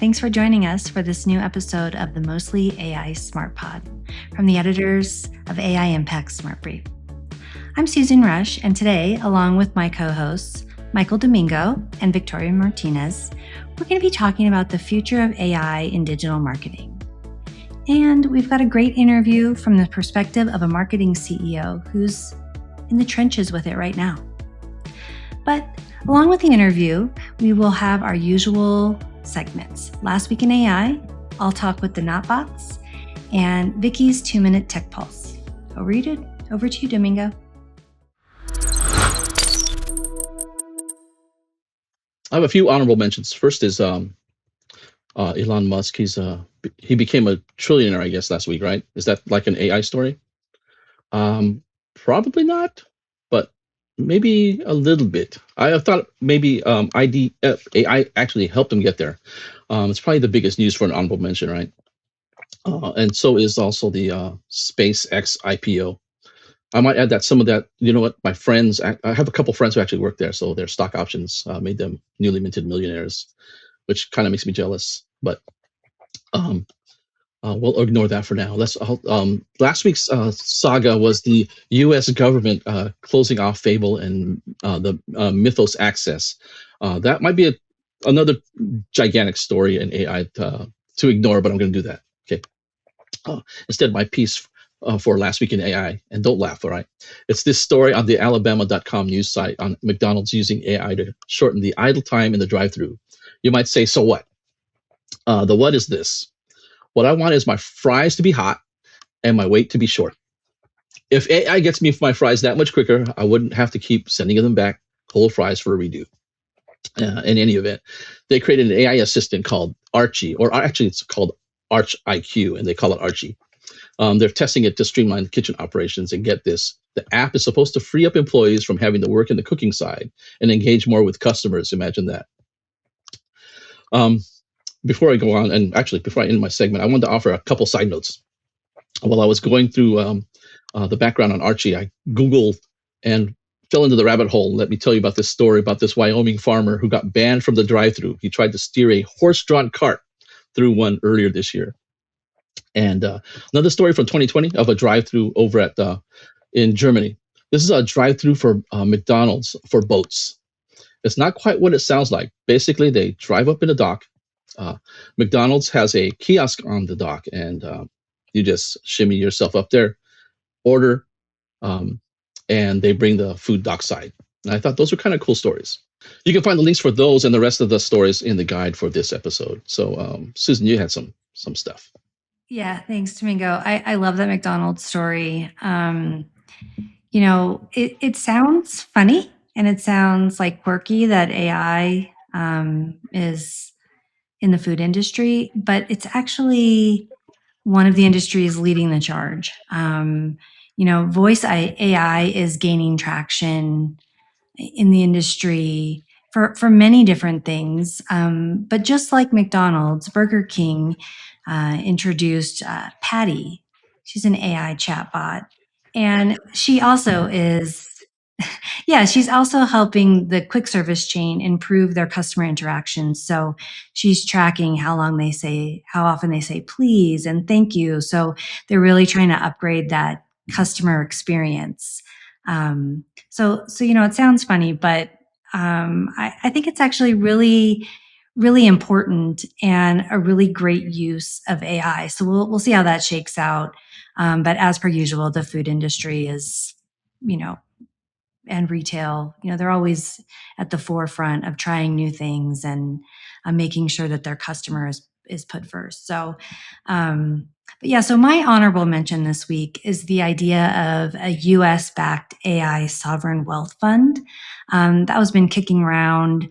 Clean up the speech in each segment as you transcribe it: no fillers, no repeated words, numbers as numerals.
Thanks for joining us for this new episode of the Mostly AI SmartPod from the editors of AI Impact Smart Brief. I'm Susan Rush, and today, along with my co-hosts, Michael Domingo and Victoria Martinez, we're going to be talking about the future of AI in digital marketing. And we've got a great interview from the perspective of a marketing CEO who's in the trenches with it right now. But along with the interview, we will have our usual segments. Last Week in AI, I'll talk with the Notbots, and Vicky's 2-Minute Tech Pulse. Over to you, Domingo. I have a few honorable mentions. First is Elon Musk. He became a trillionaire, I guess, last week, right? Is that like an AI story? Probably not, but maybe a little bit. I thought maybe AI actually helped him get there. It's probably the biggest news for an honorable mention, right? And so is also the SpaceX IPO. I might add that some of that, you know what, my friends, I have a couple friends who actually work there, so their stock options made them newly minted millionaires, which kind of makes me jealous. But we'll ignore that for now. Last week's saga was the U.S. government closing off Fable and the Mythos access. That might be another gigantic story in AI to ignore, but I'm going to do that. Okay. Instead, my piece for Last Week in AI, and don't laugh, all right? It's this story on the Alabama.com news site on McDonald's using AI to shorten the idle time in the drive-thru. You might say, so what? The what is this? What I want is my fries to be hot and my wait to be short. If AI gets me my fries that much quicker, I wouldn't have to keep sending them back cold fries for a redo. In any event, they created an AI assistant called Archy, or actually it's called Arch IQ, and they call it Archy. They're testing it to streamline the kitchen operations, and get this, the app is supposed to free up employees from having to work in the cooking side and engage more with customers. Imagine that. Before I go on, and actually before I end my segment, I wanted to offer a couple side notes. While I was going through the background on Archy, I Googled and fell into the rabbit hole. Let me tell you about this story about this Wyoming farmer who got banned from the drive-thru. He tried to steer a horse-drawn cart through one earlier this year. And another story from 2020 of a drive-thru over at in Germany. This is a drive-thru for McDonald's for boats. It's not quite what it sounds like. Basically, they drive up in a dock. McDonald's has a kiosk on the dock, and you just shimmy yourself up there, order, and they bring the food dockside. And I thought those were kind of cool stories. You can find the links for those and the rest of the stories in the guide for this episode. So, Susan, you had some stuff. Yeah, thanks, Domingo. I love that McDonald's story. It sounds funny and it sounds like quirky that AI is in the food industry, but it's actually one of the industries leading the charge. Voice AI is gaining traction in the industry for many different things. But just like McDonald's, Burger King introduced Patty. She's an AI chatbot. And she also is, she's also helping the quick service chain improve their customer interactions. So she's tracking how often they say please and thank you. So they're really trying to upgrade that customer experience. So it sounds funny, but I think it's actually really, really important and a really great use of AI. So we'll see how that shakes out. But as per usual, the food industry is, and retail, they're always at the forefront of trying new things and making sure that their customer is put first. So, so my honorable mention this week is the idea of a US-backed AI sovereign wealth fund. That has been kicking around.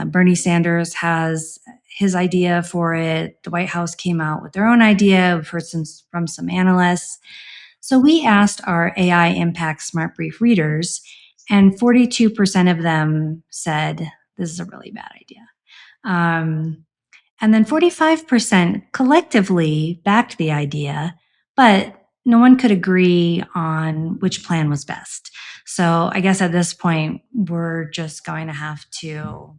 Bernie Sanders has his idea for it. The White House came out with their own idea. We've heard from some analysts. So we asked our AI Impact Smart Brief readers, and 42% of them said this is a really bad idea. And then 45% collectively backed the idea, but no one could agree on which plan was best. So I guess at this point, we're just going to have to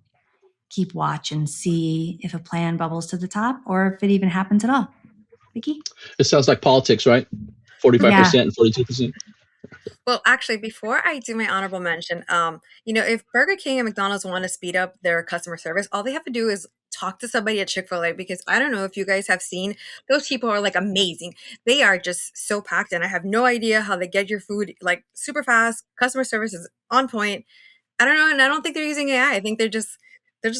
keep watch and see if a plan bubbles to the top or if it even happens at all. Vicky? It sounds like politics, right? Yeah. 45% and 42%. Well, actually, before I do my honorable mention, if Burger King and McDonald's want to speed up their customer service, all they have to do is talk to somebody at Chick-fil-A, because I don't know if you guys have seen, those people are like amazing. They are just so packed, and I have no idea how they get your food like super fast. Customer service is on point. I don't know, and I don't think they're using AI. I think they're just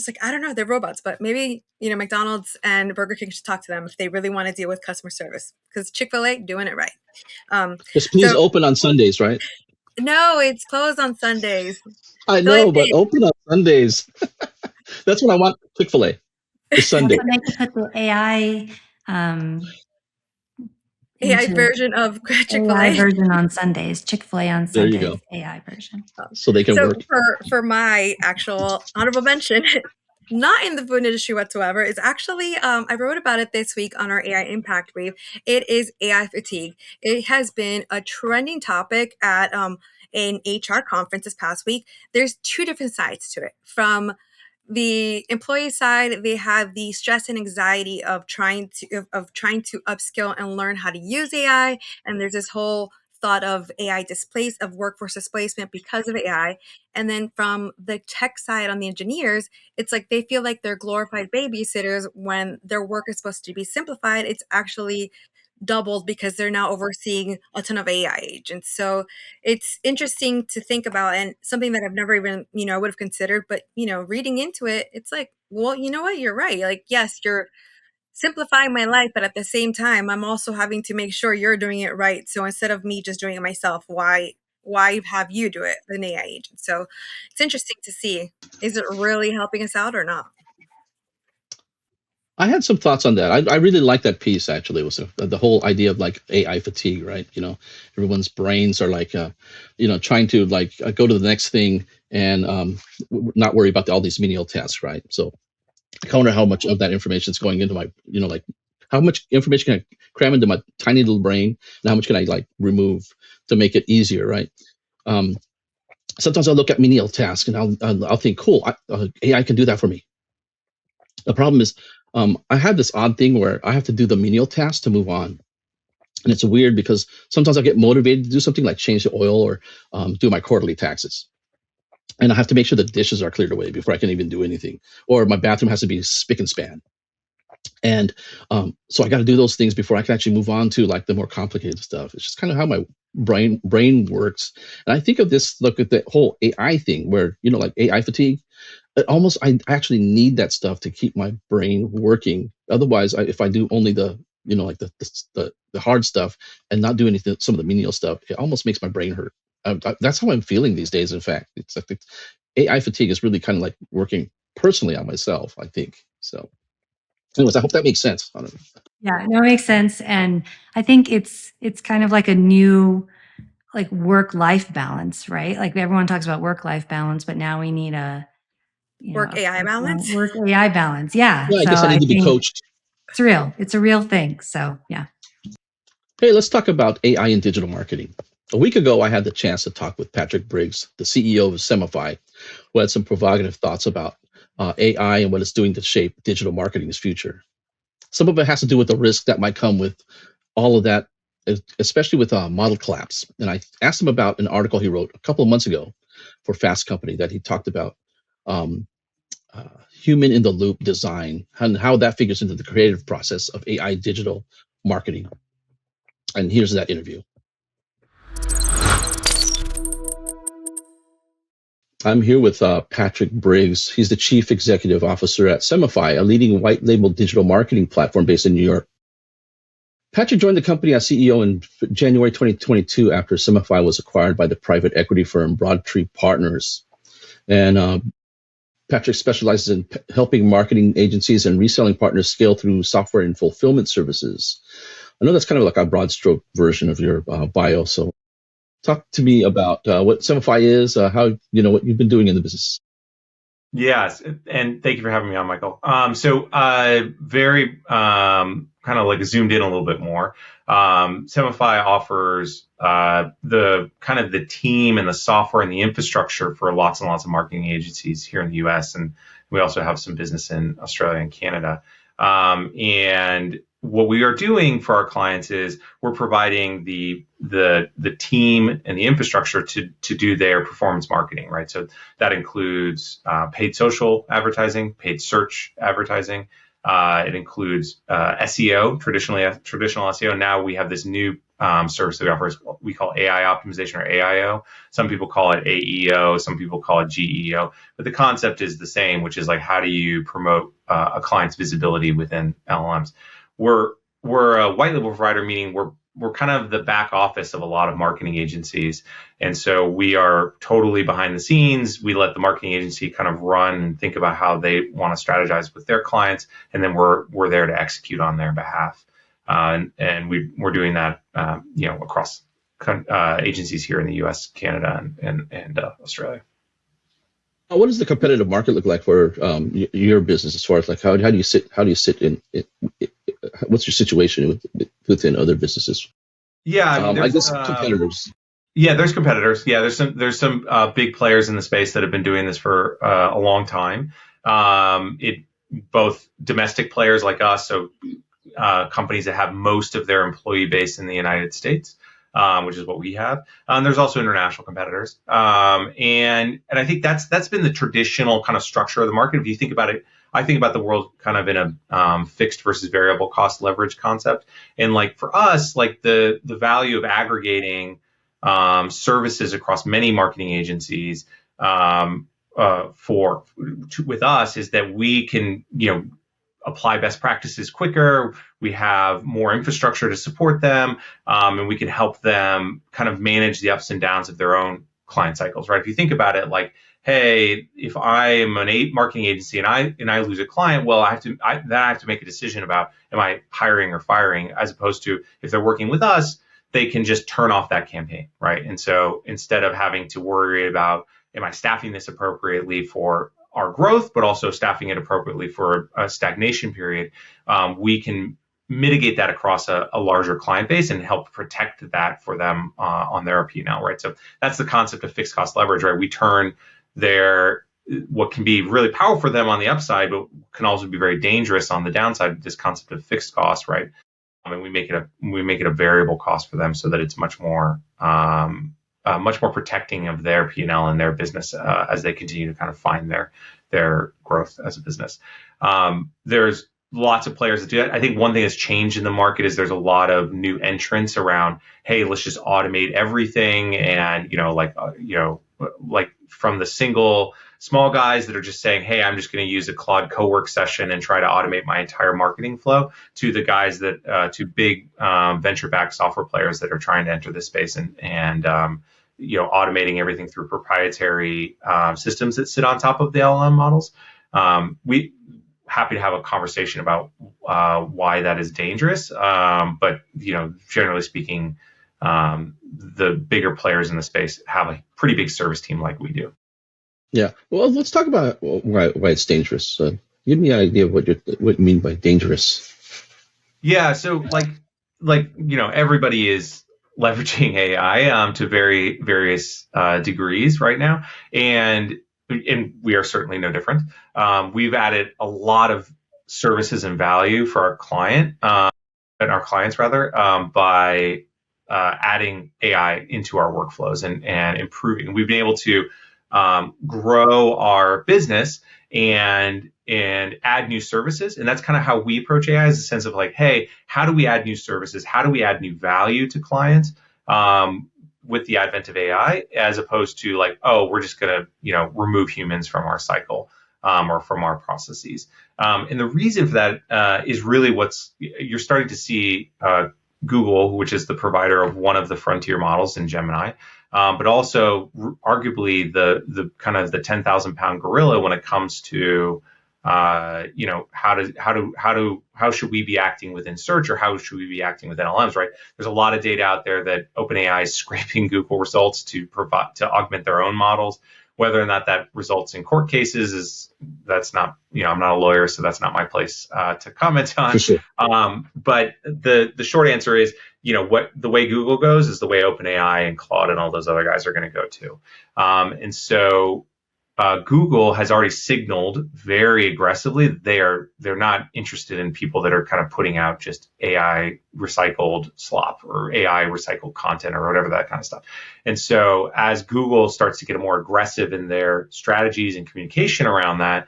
like, I don't know, they're robots. But maybe, McDonald's and Burger King should talk to them if they really want to deal with customer service, because Chick-fil-A doing it right. Just please So open on Sundays, right? no, it's closed on Sundays. I The only know, but thing, open on Sundays. That's what I want. Chick-fil-A is Well, Sunday. so they could put the AI AI into version of AI Chick-fil-A. version on Sundays, Chick-fil-A on There you Sundays, go. AI version. So they can So work. for my actual honorable mention, not in the food industry whatsoever, it's actually I wrote about it this week on our AI Impact Wave. It is AI fatigue. It has been a trending topic at an HR conference this past week. There's two different sides to it. From the employee side, they have the stress and anxiety of trying to upskill and learn how to use AI, and there's this whole thought of workforce displacement because of AI. And then from the tech side, on the engineers, it's like they feel like they're glorified babysitters when their work is supposed to be simplified. It's actually doubled because they're now overseeing a ton of AI agents. So it's interesting to think about, and something that I've never even, I would have considered, but, reading into it, it's like, well, you know what? You're right. Like, yes, you're simplifying my life, but at the same time, I'm also having to make sure you're doing it right. So instead of me just doing it myself, why have you do it, an AI agent? So it's interesting to see, is it really helping us out or not? I had some thoughts on that. I really like that piece actually. It was the whole idea of like AI fatigue, right? Everyone's brains are like, trying to like go to the next thing and not worry about all these menial tasks, right? So I wonder how much of that information is going into my, like how much information can I cram into my tiny little brain, and how much can I like remove to make it easier, right? Um, Sometimes I'll look at menial tasks and I'll think, cool, AI can do that for me. The problem is, I have this odd thing where I have to do the menial task to move on. And it's weird because sometimes I get motivated to do something like change the oil or do my quarterly taxes. And I have to make sure the dishes are cleared away before I can even do anything. Or my bathroom has to be spick and span. And so I got to do those things before I can actually move on to like the more complicated stuff. It's just kind of how my brain works. And I think of this, look at the whole AI thing where, like AI fatigue. I actually need that stuff to keep my brain working. Otherwise, if I do only the like the hard stuff and not do anything, some of the menial stuff, it almost makes my brain hurt. That's how I'm feeling these days. In fact, it's like AI fatigue is really kind of like working personally on myself, I think. So, anyways, I hope that makes sense. I don't know. Yeah, no, it makes sense. And I think it's kind of like a new like work-life balance, right? Like everyone talks about work-life balance, but now we need a Work AI balance? work AI balance. Yeah. Yeah, I So guess I I need to be think coached. it's real. It's a real thing. So yeah. Hey, let's talk about AI in digital marketing. A week ago, I had the chance to talk with Patrick Briggs, the CEO of Semify, who had some provocative thoughts about AI and what it's doing to shape digital marketing's future. Some of it has to do with the risk that might come with all of that, especially with model collapse. And I asked him about an article he wrote a couple of months ago for Fast Company that he talked about um, human in the loop design and how that figures into the creative process of AI digital marketing. And here's that interview. I'm here with Patrick Briggs. He's the Chief Executive Officer at Semify, a leading white label digital marketing platform based in New York. Patrick joined the company as CEO in January 2022 after Semify was acquired by the private equity firm Broadtree Partners. And Patrick specializes in helping marketing agencies and reselling partners scale through software and fulfillment services. I know that's kind of like a broad stroke version of your bio. So talk to me about what Semify is, how, what you've been doing in the business. Yes, and thank you for having me on, Michael. Very kind of like zoomed in a little bit more. Semify offers the kind of the team and the software and the infrastructure for lots and lots of marketing agencies here in the U.S. and we also have some business in Australia and Canada. And what we are doing for our clients is we're providing the team and the infrastructure to do their performance marketing, right? So that includes paid social advertising, paid search advertising. It includes SEO, traditional SEO. Now we have this new service that we offer. We call AI optimization or AIO. Some people call it AEO. Some people call it GEO. But the concept is the same, which is like how do you promote a client's visibility within LLMs? We're a white label provider, meaning we're kind of the back office of a lot of marketing agencies. And so we are totally behind the scenes. We let the marketing agency kind of run and think about how they want to strategize with their clients. And then we're there to execute on their behalf. And we're doing that, across agencies here in the US, Canada, and Australia. What does the competitive market look like for your business as far as like how do you sit in what's your situation within other businesses? Yeah, I mean, I guess competitors. Yeah, there's competitors. Yeah, there's some big players in the space that have been doing this for a long time. Both domestic players like us, so companies that have most of their employee base in the United States, which is what we have. There's also international competitors, and I think that's been the traditional kind of structure of the market. If you think about it, I think about the world kind of in a fixed versus variable cost leverage concept, and like for us, like the value of aggregating services across many marketing agencies with us is that we can apply best practices quicker. We have more infrastructure to support them, and we can help them kind of manage the ups and downs of their own client cycles, right? If you think about it, like, hey, if I am an marketing agency and I lose a client, well, I have to make a decision about am I hiring or firing, as opposed to if they're working with us, they can just turn off that campaign, right? And so instead of having to worry about am I staffing this appropriately for our growth, but also staffing it appropriately for a stagnation period, we can mitigate that across a larger client base and help protect that for them on their P&L, right? So that's the concept of fixed cost leverage, right? We turn what can be really powerful for them on the upside, but can also be very dangerous on the downside, this concept of fixed cost, right? And we make it a variable cost for them so that it's much more protecting of their P&L and their business as they continue to kind of find their growth as a business. There's lots of players that do that. I think one thing that's changed in the market is there's a lot of new entrants around, hey, let's just automate everything. And, like from the small guys that are just saying, hey, I'm just going to use a Claude co-work session and try to automate my entire marketing flow, to the guys to big venture-backed software players that are trying to enter this space and automating everything through proprietary systems that sit on top of the LLM models. We happy to have a conversation about why that is dangerous. But generally speaking, the bigger players in the space have a pretty big service team like we do. Yeah. Well, let's talk about why it's dangerous. Give me an idea of what you mean by dangerous. Yeah. So everybody is leveraging AI to various degrees right now, and we are certainly no different. We've added a lot of services and value for our clients by adding AI into our workflows and improving. We've been able to grow our business and add new services. And that's kind of how we approach AI, is a sense of like, hey, how do we add new services? How do we add new value to clients with the advent of AI, as opposed to like, oh, we're just going to, remove humans from our cycle or from our processes. And the reason for that is really you're starting to see Google, which is the provider of one of the frontier models in Gemini, but also arguably the kind of the 10,000-pound gorilla when it comes to how should we be acting within search, or how should we be acting with LLMs, right? There's a lot of data out there that OpenAI is scraping Google results to augment their own models. Whether or not that results in court cases that's not, I'm not a lawyer, so that's not my place to comment on. For sure. But the short answer is, what the way Google goes is the way OpenAI and Claude and all those other guys are going to go too. And so Google has already signaled very aggressively that they're not interested in people that are kind of putting out just AI recycled slop or AI recycled content or whatever, that kind of stuff. And so as Google starts to get more aggressive in their strategies and communication around that,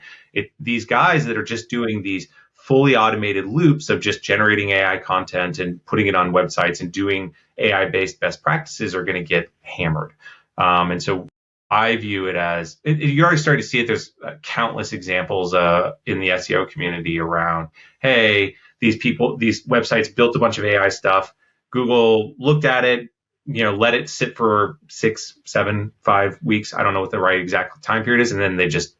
these guys that are just doing these fully automated loops of just generating AI content and putting it on websites and doing AI-based best practices are going to get hammered. And so I view it as, you're already starting to see it. There's countless examples in the SEO community around, hey, these websites built a bunch of AI stuff. Google looked at it, let it sit for 6, 7, 5 weeks. I don't know what the right exact time period is. And then they just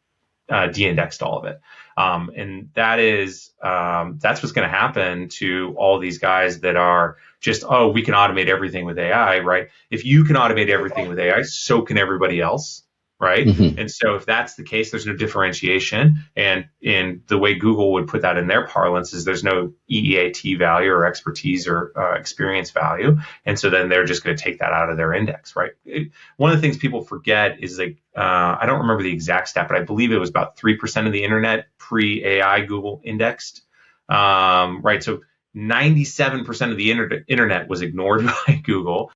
de-indexed all of it. And that's what's going to happen to all these guys that are just, we can automate everything with AI, right? If you can automate everything with AI, so can everybody else, right? Mm-hmm. And so if that's the case, there's no differentiation. And in the way Google would put that in their parlance is there's no EEAT value or expertise or experience value. And so then they're just going to take that out of their index, right? One of the things people forget is I don't remember the exact stat, but I believe it was about 3% of the internet pre-AI Google indexed, right? So 97% of the internet was ignored by Google,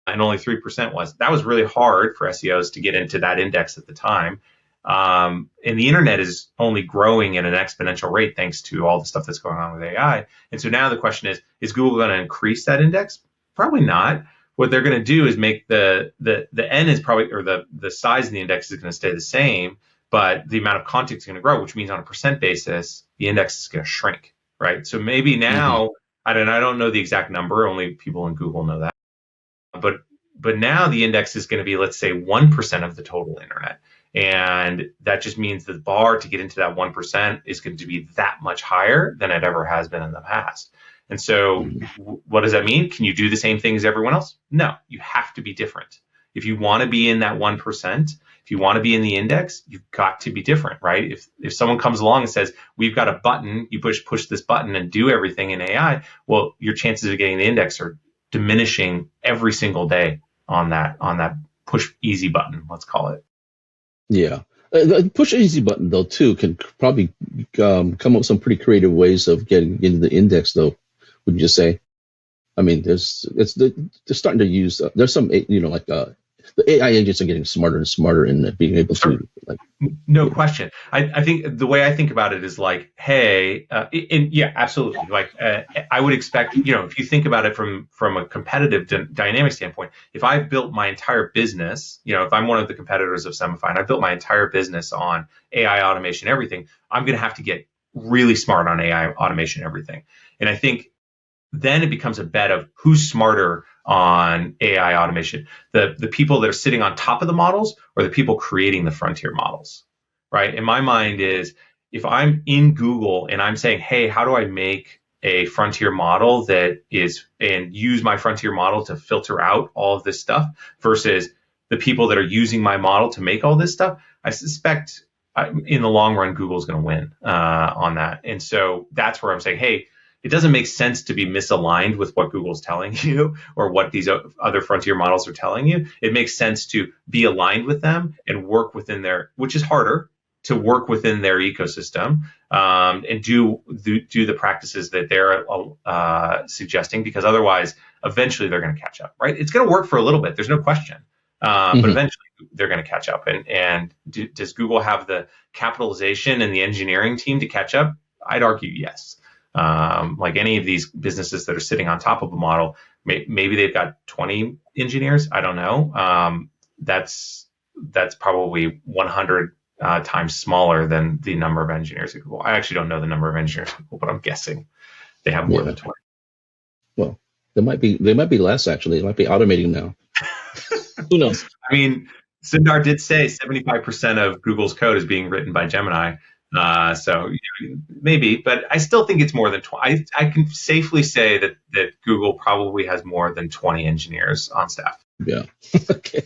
and only 3% was. That was really hard for SEOs to get into that index at the time. And the internet is only growing at an exponential rate thanks to all the stuff that's going on with AI. And so now the question is Google going to increase that index? Probably not. What they're going to do is make the N is probably, or the size of the index is going to stay the same, but the amount of content is going to grow, which means on a percent basis, the index is going to shrink, right? So maybe now, I don't know the exact number, only people in Google know that. But now the index is going to be, let's say, 1% of the total internet. And that just means the bar to get into that 1% is going to be that much higher than it ever has been in the past. And so what does that mean? Can you do the same thing as everyone else? No, you have to be different. If you want to be in that 1%, if you want to be in the index, you've got to be different, right? If someone comes along and says, we've got a button, you push this button and do everything in AI, well, your chances of getting the index are diminishing every single day on that push easy button, let's call it. Yeah. The push easy button, though, too, can probably come up with some pretty creative ways of getting into the index, though, wouldn't you say? I mean, they're starting to use, there's some, the AI agents are getting smarter and smarter in being able to, no question. I think the way I think about it is like, hey, yeah, absolutely. I would expect, if you think about it from a competitive dynamic standpoint, if I've built my entire business, if I'm one of the competitors of Semify and I built my entire business on AI automation, everything, I'm going to have to get really smart on AI automation, everything. And I think then it becomes a bet of who's smarter on AI automation, the people that are sitting on top of the models or the people creating the frontier models, right? In my mind is if I'm in Google and I'm saying, hey, how do I make a frontier model that is, and use my frontier model to filter out all of this stuff versus the people that are using my model to make all this stuff, I suspect in the long run, Google's going to win on that. And so that's where I'm saying, hey, it doesn't make sense to be misaligned with what Google's telling you or what these other frontier models are telling you. It makes sense to be aligned with them and work within which is harder, to work within their ecosystem and do the practices that they're suggesting, because otherwise, eventually they're going to catch up, right? It's going to work for a little bit. There's no question. But eventually they're going to catch up. And does Google have the capitalization and the engineering team to catch up? I'd argue yes. Like any of these businesses that are sitting on top of a model, maybe they've got 20 engineers. I don't know. That's probably 100 times smaller than the number of engineers at Google. I actually don't know the number of engineers at Google, but I'm guessing they have more than 20. Well, they might be less, actually. They might be automating now. Who knows? I mean, Sundar did say 75% of Google's code is being written by Gemini. So maybe, but I still think it's more than 20. I can safely say that Google probably has more than 20 engineers on staff. Yeah. Okay.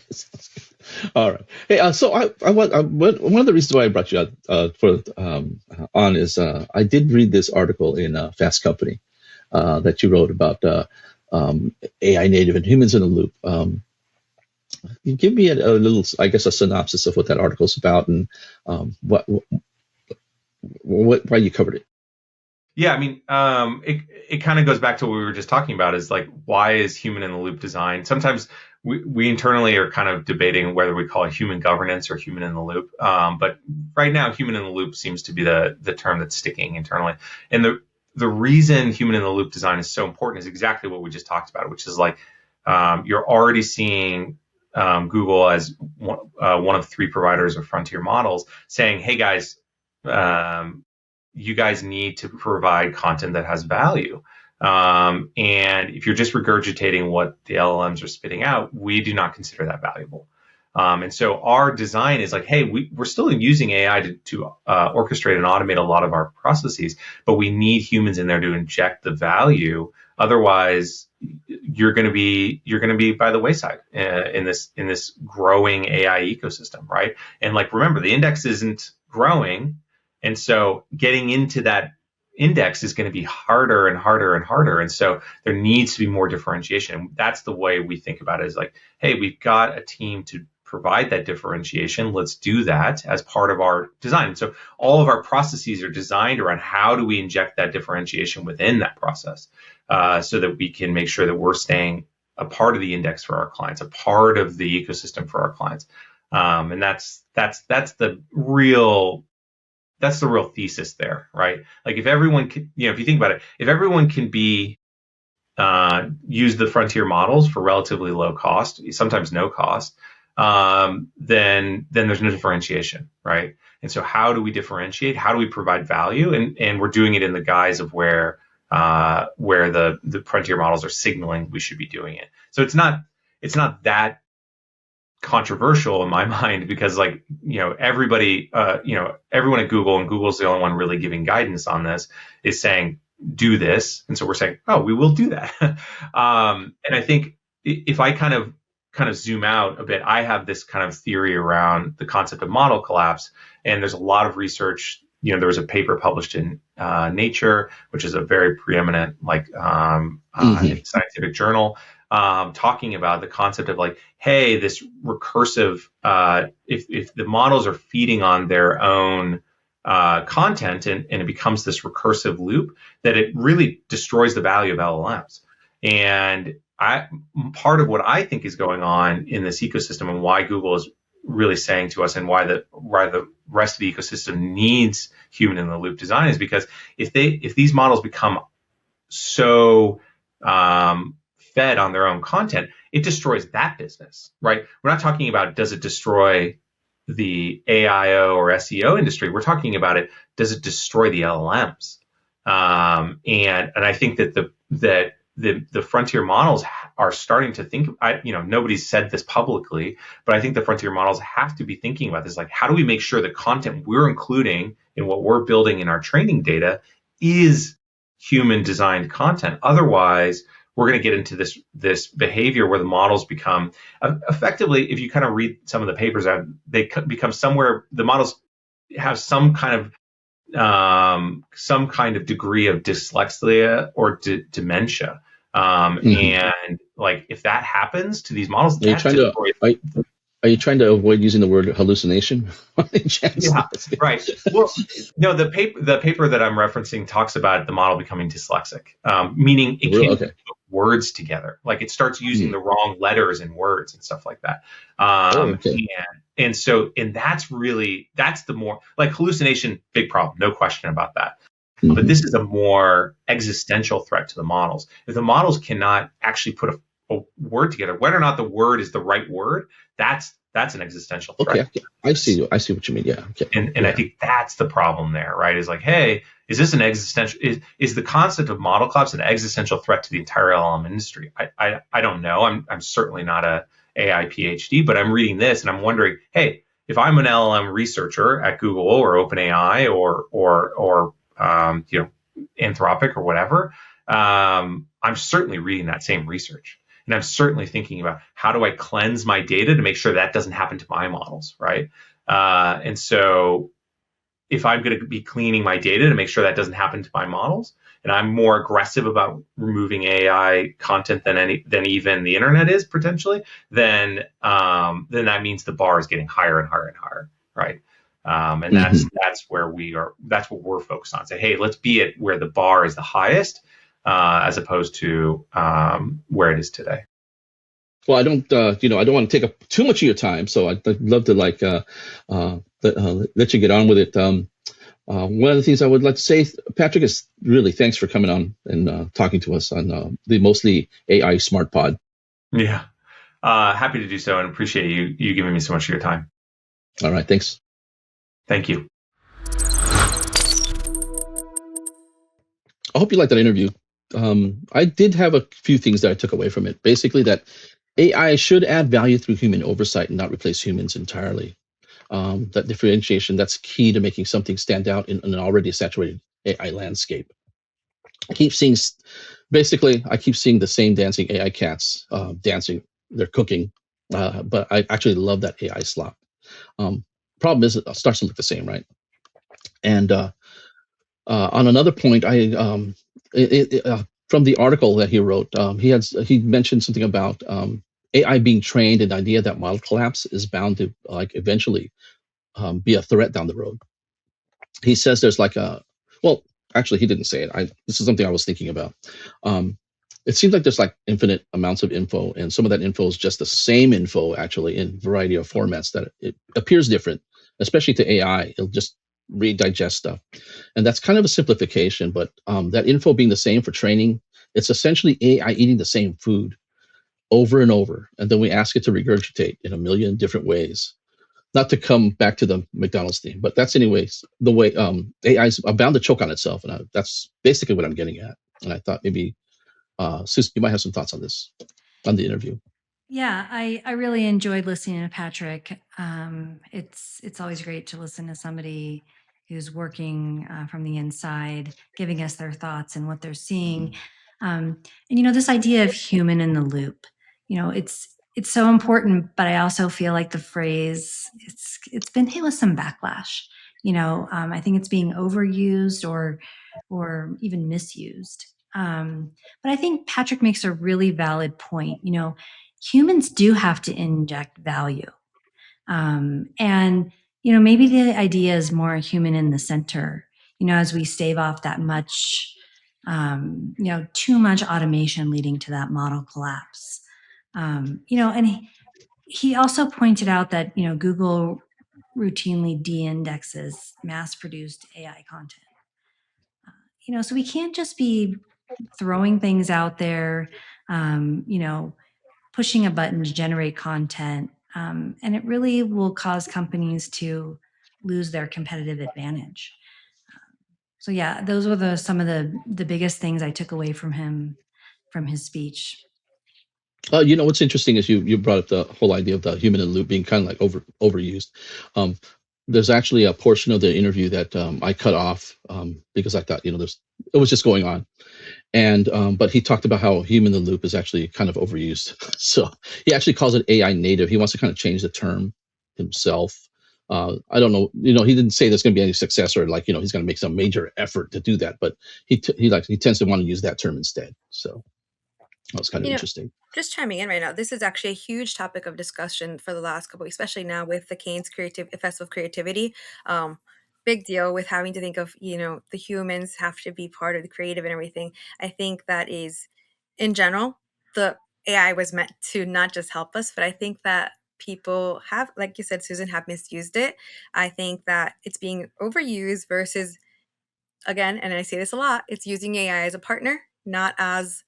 All right. Hey, so I want one of the reasons why I brought you out on is I did read this article in Fast Company that you wrote about AI native and humans in the loop. Can you give me a little, I guess, a synopsis of what that article's about and why you covered it? Yeah, I mean, it kind of goes back to what we were just talking about is like, why is human in the loop design? Sometimes we internally are kind of debating whether we call it human governance or human in the loop. But right now, human in the loop seems to be the term that's sticking internally. And the reason human in the loop design is so important is exactly what we just talked about, which is like, you're already seeing Google as one of three providers of frontier models saying, hey guys, you guys need to provide content that has value. And if you're just regurgitating what the LLMs are spitting out, we do not consider that valuable. And so our design is like, hey, we're still using AI to orchestrate and automate a lot of our processes, but we need humans in there to inject the value. Otherwise, you're going to be by the wayside in this growing AI ecosystem, right? And like, remember, the index isn't growing. And so getting into that index is going to be harder and harder and harder. And so there needs to be more differentiation. And that's the way we think about it is like, hey, we've got a team to provide that differentiation. Let's do that as part of our design. And so all of our processes are designed around how do we inject that differentiation within that process so that we can make sure that we're staying a part of the index for our clients, a part of the ecosystem for our clients. And that's the real thesis there, right? Like if everyone can, if you think about it, if everyone can use the frontier models for relatively low cost, sometimes no cost, then there's no differentiation, right? And so how do we differentiate? How do we provide value? And we're doing it in the guise of where the frontier models are signaling we should be doing it. So it's not that controversial in my mind because everybody, everyone at Google, and Google's the only one really giving guidance on this, is saying, do this. And so we're saying, oh, we will do that. And I think if I kind of zoom out a bit, I have this kind of theory around the concept of model collapse. And there's a lot of research. There was a paper published in Nature, which is a very preeminent scientific journal, talking about the concept of like, hey, this recursive, if the models are feeding on their own content and it becomes this recursive loop, that it really destroys the value of LLMs. And part of what I think is going on in this ecosystem and why Google is really saying to us and why the rest of the ecosystem needs human in the loop design is because if these models become so fed on their own content, it destroys that business, right? We're not talking about does it destroy the AIO or SEO industry. We're talking about does it destroy the LLMs? And I think that the frontier models are starting to think. Nobody's said this publicly, but I think the frontier models have to be thinking about this. Like, how do we make sure the content we're including in what we're building in our training data is human designed content? Otherwise, we're going to get into this behavior where the models become effectively, if you kind of read some of the papers, they become somewhere, the models have some kind of degree of dyslexia or dementia. And like, if that happens to these models, are you trying to avoid using the word hallucination? Yeah, right. Well, no, the paper that I'm referencing talks about the model becoming dyslexic, meaning it can't put words together. Like it starts using the wrong letters in words and stuff like that. And that's the more like hallucination, big problem, no question about that. But this is a more existential threat to the models. If the models cannot actually put a word together, whether or not the word is the right word, that's an existential threat. Okay. I see what you mean. Yeah. Okay. And I think that's the problem there, right? Is like, hey, is this an existential? Is the concept of model collapse an existential threat to the entire LLM industry? I don't know. I'm certainly not a AI PhD, but I'm reading this and I'm wondering, hey, if I'm an LLM researcher at Google or OpenAI or Anthropic or whatever, I'm certainly reading that same research. And I'm certainly thinking about how do I cleanse my data to make sure that doesn't happen to my models, right? And so if I'm going to be cleaning my data to make sure that doesn't happen to my models, and I'm more aggressive about removing AI content than even the internet is potentially, then that means the bar is getting higher and higher and higher, right? And that's where we are. That's what we're focused on. Say, hey, let's be at where the bar is the highest, as opposed to where it is today. Well, I don't want to take up too much of your time, so I'd love to let you get on with it. One of the things I would like to say, Patrick, is really thanks for coming on and talking to us on the Mostly AI SmartPod. Yeah, happy to do so, and appreciate you giving me so much of your time. All right, thanks. Thank you. I hope you liked that interview. I did have a few things that I took away from it. Basically, that AI should add value through human oversight and not replace humans entirely. That differentiation, that's key to making something stand out in an already saturated AI landscape. I keep seeing the same dancing AI cats dancing. They're cooking, but I actually love that AI slop. Problem is, it starts to look the same, right? And on another point, from the article that he wrote, he mentioned something about AI being trained, and the idea that model collapse is bound to eventually be a threat down the road. He says there's actually he didn't say it. This is something I was thinking about. It seems like there's infinite amounts of info, and some of that info is just the same info actually in a variety of formats that it appears different, especially to AI. It'll just redigest stuff. And that's kind of a simplification, but that info being the same for training, it's essentially AI eating the same food over and over. And then we ask it to regurgitate in a million different ways. Not to come back to the McDonald's theme, but that's anyways the way AI is bound to choke on itself. And that's basically what I'm getting at. And I thought maybe, Susan, you might have some thoughts on this, on the interview. Yeah, I really enjoyed listening to Patrick. It's always great to listen to somebody who's working from the inside, giving us their thoughts and what they're seeing. And this idea of human in the loop, it's so important, but I also feel like the phrase it's been hit with some backlash. I think it's being overused or even misused. But I think Patrick makes a really valid point. Humans do have to inject value. And maybe the idea is more human in the center, as we stave off that much, too much automation leading to that model collapse. And he also pointed out that, Google routinely de-indexes mass-produced AI content. So we can't just be throwing things out there, pushing a button to generate content. And it really will cause companies to lose their competitive advantage. So yeah, those were some of the biggest things I took away from his speech. What's interesting is you brought up the whole idea of the human in the loop being kind of overused. There's actually a portion of the interview that I cut off because I thought it was just going on, and but he talked about how human in the loop is actually kind of overused. So he actually calls it AI native. He wants to kind of change the term himself. I don't know. He didn't say there's going to be any success or he's going to make some major effort to do that, but he tends to want to use that term instead. So that was kind of interesting. Just chiming in right now, this is actually a huge topic of discussion for the last couple weeks, especially now with the Cannes Festival of Creativity. Big deal with having to think of, the humans have to be part of the creative and everything. I think that is, in general, the AI was meant to not just help us, but I think that people have, like you said, Susan, have misused it. I think that it's being overused versus, again, and I say this a lot, it's using AI as a partner, not as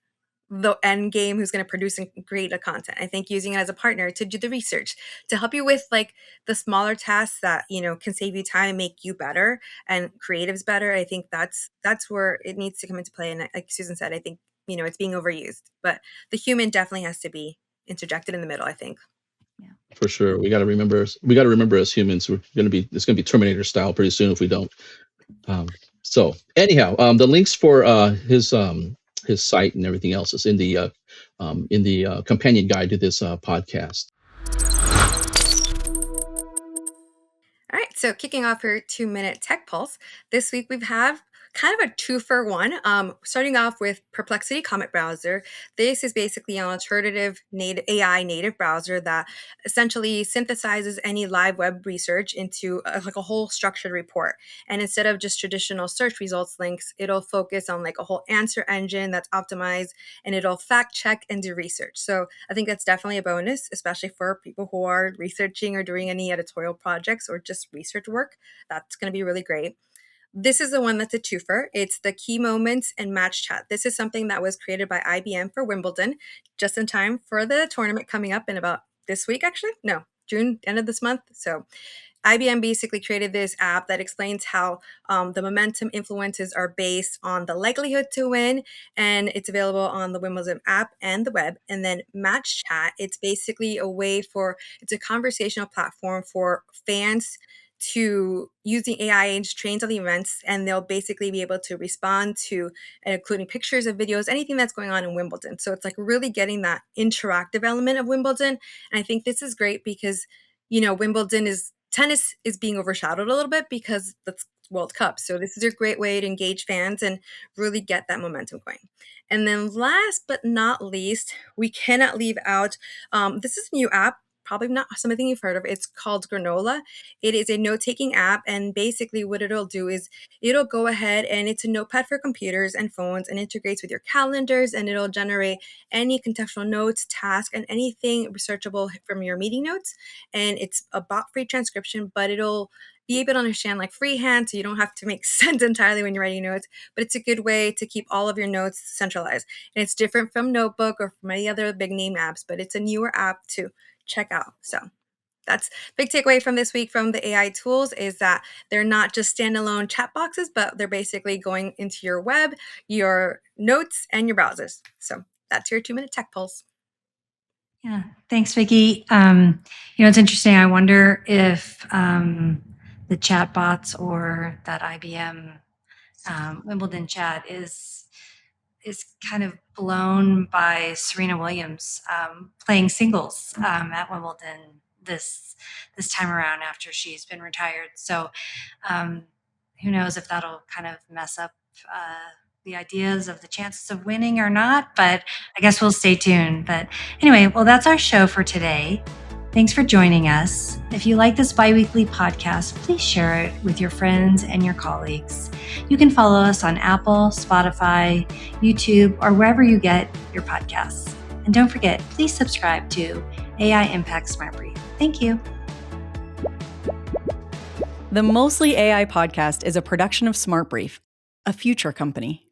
the end game who's going to produce and create the content. I think using it as a partner to do the research, to help you with the smaller tasks that, can save you time and make you better and creatives better. I think that's where it needs to come into play. And like Susan said, I think, it's being overused, but the human definitely has to be interjected in the middle, I think. Yeah. For sure. We got to remember as humans, it's going to be Terminator style pretty soon if we don't. So anyhow, the links for his his site and everything else. It's in the companion guide to this podcast. All right, so kicking off your 2-minute tech pulse. This week we have kind of a 2-for-1. Starting off with Perplexity Comet Browser. This is basically an alternative AI native browser that essentially synthesizes any live web research into like a whole structured report. And instead of just traditional search results links, it'll focus on like a whole answer engine that's optimized, and it'll fact check and do research. So I think that's definitely a bonus, especially for people who are researching or doing any editorial projects or just research work. That's going to be really great. This is the one that's a twofer. It's the Key Moments and Match Chat. This is something that was created by IBM for Wimbledon, just in time for the tournament coming up in about this week, actually. No, June, end of this month. So IBM basically created this app that explains how the momentum influences are based on the likelihood to win, and it's available on the Wimbledon app and the web. And then Match Chat, it's basically it's a conversational platform for fans to using AI agents trained on the events, and they'll basically be able to respond to, including pictures of videos, anything that's going on in Wimbledon. So it's like really getting that interactive element of Wimbledon. And I think this is great because, tennis is being overshadowed a little bit because that's World Cup. So this is a great way to engage fans and really get that momentum going. And then last but not least, we cannot leave out, this is a new app, probably not something you've heard of. It's called Granola. It is a note-taking app, and basically what it'll do is it'll go ahead and it's a notepad for computers and phones and integrates with your calendars, and it'll generate any contextual notes, tasks, and anything researchable from your meeting notes. And it's a bot-free transcription, but it'll be able to understand like freehand, so you don't have to make sense entirely when you're writing notes, but it's a good way to keep all of your notes centralized. And it's different from Notebook or from any other big name apps, but it's a newer app to check out. So that's big takeaway from this week from the AI tools is that they're not just standalone chat boxes, but they're basically going into your web, your notes, and your browsers. So that's your 2-minute tech pulse. Yeah, thanks, Vicki. It's interesting. I wonder if the chat bots or that IBM Wimbledon chat is kind of blown by Serena Williams playing singles at Wimbledon this time around after she's been retired. So who knows if that'll kind of mess up the ideas of the chances of winning or not, but I guess we'll stay tuned. But anyway, well, that's our show for today. Thanks for joining us. If you like this bi-weekly podcast, please share it with your friends and your colleagues. You can follow us on Apple, Spotify, YouTube, or wherever you get your podcasts. And don't forget, please subscribe to AI Impact Smart Brief. Thank you. The Mostly AI podcast is a production of Smart Brief, a future company.